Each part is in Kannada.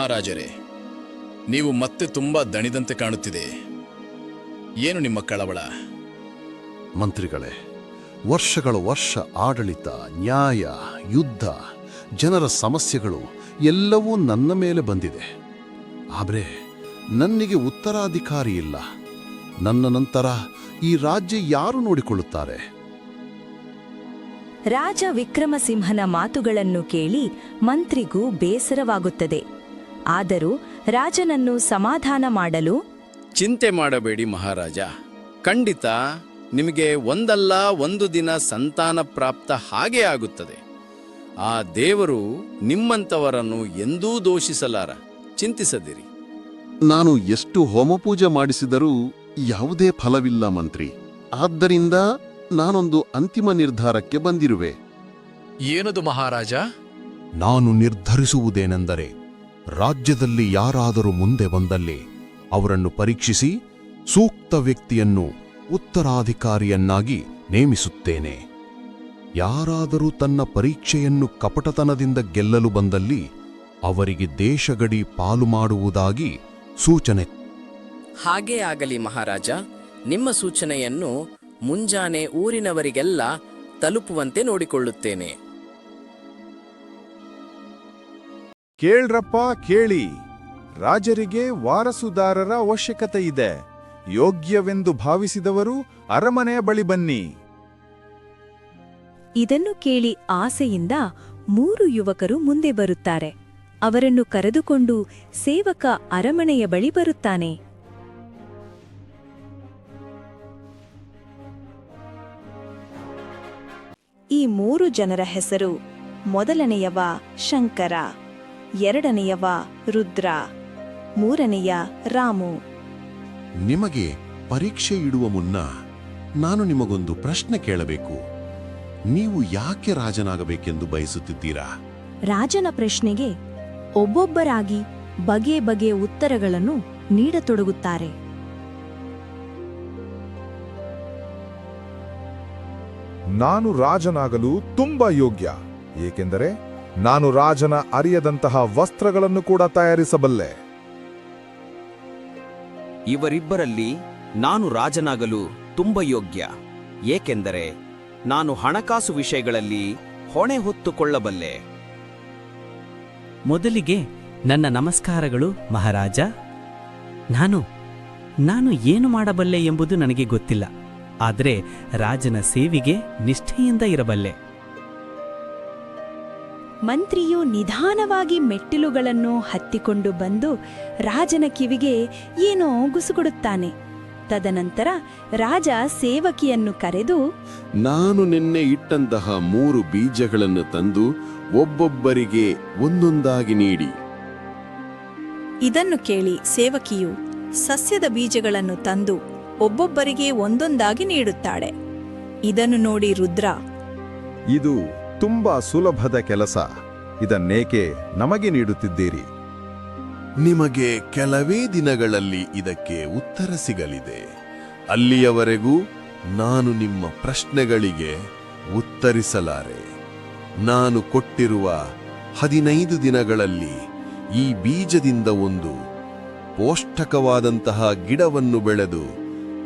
ಮಹಾರಾಜರೇ, ನೀವು ಮತ್ತೆ ತುಂಬಾ ದಣಿದಂತೆ ಕಾಣುತ್ತಿದೆ. ಏನು ನಿಮ್ಮ ಕಳವಳ? ಮಂತ್ರಿಗಳೇ, ವರ್ಷಗಳ ವರ್ಷ ಆಡಳಿತ, ನ್ಯಾಯ, ಯುದ್ಧ, ಜನರ ಸಮಸ್ಯೆಗಳು ಎಲ್ಲವೂ ನನ್ನ ಮೇಲೆ ಬಂದಿದೆ. ಆದರೆ ನನಗೆ ಉತ್ತರಾಧಿಕಾರಿ ಇಲ್ಲ. ನನ್ನ ನಂತರ ಈ ರಾಜ್ಯ ಯಾರು ನೋಡಿಕೊಳ್ಳುತ್ತಾರೆ? ರಾಜ ವಿಕ್ರಮಸಿಂಹನ ಮಾತುಗಳನ್ನು ಕೇಳಿ ಮಂತ್ರಿಗೂ ಬೇಸರವಾಗುತ್ತದೆ. ಆದರೂ ರಾಜನನ್ನು ಸಮಾಧಾನ ಮಾಡಲು, ಚಿಂತೆ ಮಾಡಬೇಡಿ ಮಹಾರಾಜ. ಖಂಡಿತ ನಿಮಗೆ ಒಂದಲ್ಲ ಒಂದು ದಿನ ಸಂತಾನ ಪ್ರಾಪ್ತ ಹಾಗೇ ಆಗುತ್ತದೆ. ಆ ದೇವರು ನಿಮ್ಮಂಥವರನ್ನು ಎಂದೂ ದೋಷಿಸಲಾರ. ಚಿಂತಿಸದಿರಿ. ನಾನು ಎಷ್ಟು ಹೋಮಪೂಜೆ ಮಾಡಿಸಿದರೂ ಯಾವುದೇ ಫಲವಿಲ್ಲ ಮಂತ್ರಿ. ಆದ್ದರಿಂದ ನಾನೊಂದು ಅಂತಿಮ ನಿರ್ಧಾರಕ್ಕೆ ಬಂದಿರುವೆ. ಏನದು ಮಹಾರಾಜ? ನಾನು ನಿರ್ಧರಿಸುವುದೇನೆಂದರೆ, ರಾಜ್ಯದಲ್ಲಿ ಯಾರಾದರೂ ಮುಂದೆ ಬಂದಲ್ಲಿ ಅವರನ್ನು ಪರೀಕ್ಷಿಸಿ ಸೂಕ್ತ ವ್ಯಕ್ತಿಯನ್ನು ಉತ್ತರಾಧಿಕಾರಿಯನ್ನಾಗಿ ನೇಮಿಸುತ್ತೇನೆ. ಯಾರಾದರೂ ತನ್ನ ಪರೀಕ್ಷೆಯನ್ನು ಕಪಟತನದಿಂದ ಗೆಲ್ಲಲು ಬಂದಲ್ಲಿ ಅವರಿಗೆ ದೇಶಗಡಿ ಪಾಲು ಮಾಡುವುದಾಗಿ ಸೂಚನೆ. ಹಾಗೇ ಆಗಲಿ ಮಹಾರಾಜ. ನಿಮ್ಮ ಸೂಚನೆಯನ್ನು ಮುಂಜಾನೆ ಊರಿನವರಿಗೆಲ್ಲ ತಲುಪುವಂತೆ ನೋಡಿಕೊಳ್ಳುತ್ತೇನೆ. ಕೇಳ್ರಪ್ಪ ಕೇಳಿ, ರಾಜರಿಗೆ ವಾರಸುದಾರರ ಅವಶ್ಯಕತೆ ಇದೆ. ಯೋಗ್ಯವೆಂದು ಭಾವಿಸಿದವರು ಅರಮನೆಯ ಬಳಿ ಬನ್ನಿ. ಇದನ್ನು ಕೇಳಿ ಆಸೆಯಿಂದ 3 ಯುವಕರು ಮುಂದೆ ಬರುತ್ತಾರೆ. ಅವರನ್ನು ಕರೆದುಕೊಂಡು ಸೇವಕ ಅರಮನೆಯ ಬಳಿ ಬರುತ್ತಾನೆ. ಈ 3 ಜನರ ಹೆಸರು: ಮೊದಲನೆಯವ ಶಂಕರ, ಎರಡನೆಯವ ರುದ್ರ, ಮೂರನೆಯ ರಾಮು. ನಿಮಗೆ ಪರೀಕ್ಷೆ ಇಡುವ ಮುನ್ನ ನಾನು ನಿಮಗೊಂದು ಪ್ರಶ್ನೆ ಕೇಳಬೇಕು. ನೀವು ಯಾಕೆ ರಾಜನಾಗಬೇಕೆಂದು ಬಯಸುತ್ತಿದ್ದೀರಾ? ರಾಜನ ಪ್ರಶ್ನೆಗೆ ಒಬ್ಬೊಬ್ಬರಾಗಿ ಬಗೆ ಬಗೆಯ ಉತ್ತರಗಳನ್ನು ನೀಡತೊಡಗುತ್ತಾರೆ. ನಾನು ರಾಜನಾಗಲು ತುಂಬಾ ಯೋಗ್ಯ, ಏಕೆಂದರೆ ನಾನು ರಾಜನ ಅರಿಯದಂತಹ ವಸ್ತ್ರಗಳನ್ನು ಕೂಡ ತಯಾರಿಸಬಲ್ಲೆ. ಇವರಿಬ್ಬರಲ್ಲಿ ನಾನು ರಾಜನಾಗಲು ತುಂಬ ಯೋಗ್ಯ, ಏಕೆಂದರೆ ನಾನು ಹಣಕಾಸು ವಿಷಯಗಳಲ್ಲಿ ಹೊಣೆ ಹೊತ್ತುಕೊಳ್ಳಬಲ್ಲೆ. ಮೊದಲಿಗೆ ನನ್ನ ನಮಸ್ಕಾರಗಳು ಮಹಾರಾಜ. ನಾನು ಏನು ಮಾಡಬಲ್ಲೆ ಎಂಬುದು ನನಗೆ ಗೊತ್ತಿಲ್ಲ. ಆದರೆ ರಾಜನ ಸೇವೆಗೆ ನಿಷ್ಠೆಯಿಂದ ಇರಬಲ್ಲೆ. ಮಂತ್ರಿಯು ನಿಧಾನವಾಗಿ ಮೆಟ್ಟಿಲುಗಳನ್ನು ಹತ್ತಿಕೊಂಡು ಬಂದು ರಾಜನ ಕಿವಿಗೆ ಏನೋ ಗುಸುಗುಡುತ್ತಾನೆ. ತದನಂತರ ರಾಜ ಸೇವಕಿಯನ್ನು ಕರೆದು, ನಾನು ನಿನ್ನೆ ಇಟ್ಟಂತಹ 3 ಬೀಜಗಳನ್ನು ತಂದು ಒಬ್ಬೊಬ್ಬರಿಗೆ ಒಂದೊಂದಾಗಿ ನೀಡಿ. ಇದನ್ನು ಕೇಳಿ ಸೇವಕಿಯು ಸಸ್ಯದ ಬೀಜಗಳನ್ನು ತಂದು ಒಬ್ಬೊಬ್ಬರಿಗೆ ಒಂದೊಂದಾಗಿ ನೀಡುತ್ತಾಳೆ. ಇದನ್ನು ನೋಡಿ ರುದ್ರ, ಇದು ತುಂಬಾ ಸುಲಭದ ಕೆಲಸ. ಇದನ್ನೇಕೆ ನಮಗೆ ನೀಡುತ್ತಿದ್ದೀರಿ? ನಿಮಗೆ ಕೆಲವೇ ದಿನಗಳಲ್ಲಿ ಇದಕ್ಕೆ ಉತ್ತರ ಸಿಗಲಿದೆ. ಅಲ್ಲಿಯವರೆಗೂ ನಾನು ನಿಮ್ಮ ಪ್ರಶ್ನೆಗಳಿಗೆ ಉತ್ತರಿಸಲಾರೆ. ನಾನು ಕೊಟ್ಟಿರುವ 15 ದಿನಗಳಲ್ಲಿ ಈ ಬೀಜದಿಂದ ಒಂದು ಪೋಷಕವಾದಂತಹ ಗಿಡವನ್ನು ಬೆಳೆದು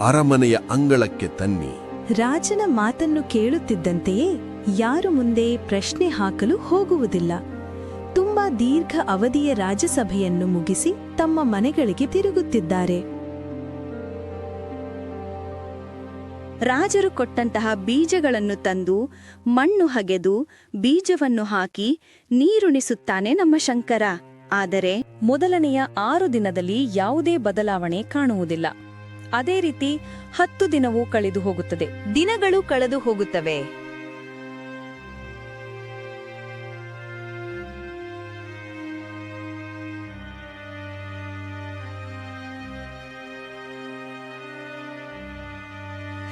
ಅರಮನೆಯ ಅಂಗಳಕ್ಕೆ ತನ್ನಿ. ರಾಜನ ಮಾತನ್ನು ಕೇಳುತ್ತಿದ್ದಂತೆಯೇ ಯಾರು ಮುಂದೆ ಪ್ರಶ್ನೆ ಹಾಕಲು ಹೋಗುವುದಿಲ್ಲ. ತುಂಬಾ ದೀರ್ಘ ಅವಧಿಯ ರಾಜಸಭೆಯನ್ನು ಮುಗಿಸಿ ತಮ್ಮ ಮನೆಗಳಿಗೆ ತಿರುಗುತ್ತಿದ್ದಾರೆ. ರಾಜರು ಕೊಟ್ಟಂತಹ ಬೀಜಗಳನ್ನು ತಂದು ಮಣ್ಣು ಹಗೆದು ಬೀಜವನ್ನು ಹಾಕಿ ನೀರುಣಿಸುತ್ತಾನೆ ನಮ್ಮ ಶಂಕರ. ಆದರೆ ಮೊದಲನೆಯ 6 ದಿನದಲ್ಲಿ ಯಾವುದೇ ಬದಲಾವಣೆ ಕಾಣುವುದಿಲ್ಲ. ಅದೇ ರೀತಿ 10 ದಿನವೂ ಕಳೆದು ಹೋಗುತ್ತದೆ. ದಿನಗಳು ಕಳೆದು ಹೋಗುತ್ತವೆ.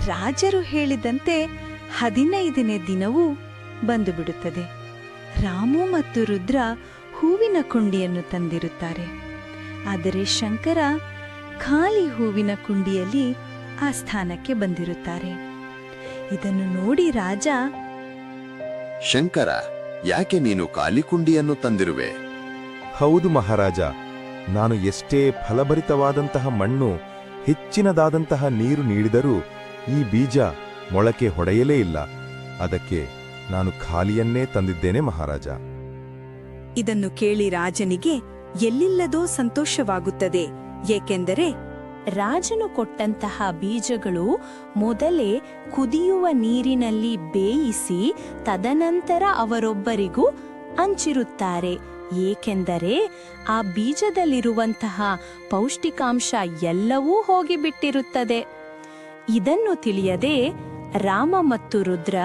ರಾಜರು ಹೇಳಿದಂತೆ 15ನೇ ದಿನವೂ ಬಂದು ಬಿಡುತ್ತದೆ. ರಾಮು ಮತ್ತು ರುದ್ರ ಹೂವಿನ ಕುಂಡಿಯನ್ನು ತಂದಿರುತ್ತಾರೆ. ಆದರೆ ಶಂಕರ ಖಾಲಿ ಹೂವಿನ ಕುಂಡಿಯಲ್ಲಿ ಆ ಸ್ಥಾನಕ್ಕೆ ಬಂದಿರುತ್ತಾರೆ. ಇದನ್ನು ನೋಡಿ ರಾಜ, ಶಂಕರ, ಯಾಕೆ ನೀನು ಖಾಲಿ ಕುಂಡಿಯನ್ನು ತಂದಿರುವೆ? ಹೌದು ಮಹಾರಾಜ, ನಾನು ಎಷ್ಟೇ ಫಲಭರಿತವಾದಂತಹ ಮಣ್ಣು, ಹೆಚ್ಚಿನದಾದಂತಹ ನೀರು ನೀಡಿದರೂ ಈ ಬೀಜ ಮೊಳಕೆ ಹೊಡೆಯಲೇ ಇಲ್ಲ. ಅದಕ್ಕೆ ನಾನು ಖಾಲಿಯನ್ನೇ ತಂದಿದ್ದೇನೆ ಮಹಾರಾಜ. ಇದನ್ನು ಕೇಳಿ ರಾಜನಿಗೆ ಎಲ್ಲಿಲ್ಲದೋ ಸಂತೋಷವಾಗುತ್ತದೆ. ಏಕೆಂದರೆ ರಾಜನು ಕೊಟ್ಟಂತಹ ಬೀಜಗಳು ಮೊದಲೇ ಕುದಿಯುವ ನೀರಿನಲ್ಲಿ ಬೇಯಿಸಿ ತದನಂತರ ಅವರೊಬ್ಬರಿಗೂ ಹಂಚಿರುತ್ತಾರೆ. ಏಕೆಂದರೆ ಆ ಬೀಜದಲ್ಲಿರುವಂತಹ ಪೌಷ್ಟಿಕಾಂಶ ಎಲ್ಲವೂ ಹೋಗಿಬಿಟ್ಟಿರುತ್ತದೆ. ಇದನ್ನು ತಿಳಿಯದೆ ರಾಮ ಮತ್ತು ರುದ್ರ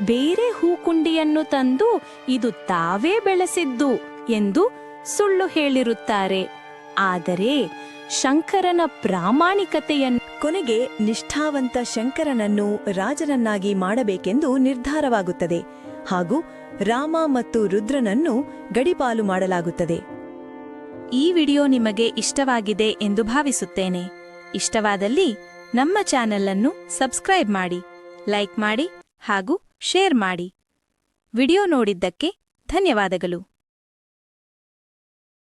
ಬೇರೆ ಹೂಕುಂಡಿಯನ್ನು ತಂದು ಇದು ತಾವೇ ಬೆಳೆಸಿದ್ದು ಎಂದು ಸುಳ್ಳು ಹೇಳಿರುತ್ತಾರೆ. ಆದರೆ ಶಂಕರನ ಪ್ರಾಮಾಣಿಕತೆಯನ್ನು ಕೊನೆಗೆ ನಿಷ್ಠಾವಂತ ಶಂಕರನನ್ನು ರಾಜನನ್ನಾಗಿ ಮಾಡಬೇಕೆಂದು ನಿರ್ಧಾರವಾಗುತ್ತದೆ ಹಾಗೂ ರಾಮ ಮತ್ತು ರುದ್ರನನ್ನು ಗಡಿಪಾಲು ಮಾಡಲಾಗುತ್ತದೆ. ಈ ವಿಡಿಯೋ ನಿಮಗೆ ಇಷ್ಟವಾಗಿದೆ ಎಂದು ಭಾವಿಸುತ್ತೇನೆ. ಇಷ್ಟವಾದಲ್ಲಿ ನಮ್ಮ ಚಾನೆಲ್ ಅನ್ನು ಸಬ್ಸ್ಕ್ರೈಬ್ ಮಾಡಿ, ಲೈಕ್ ಮಾಡಿ ಹಾಗೂ ಶೇರ್ ಮಾಡಿ. ವಿಡಿಯೋ ನೋಡಿದ್ದಕ್ಕೆ ಧನ್ಯವಾದಗಳು.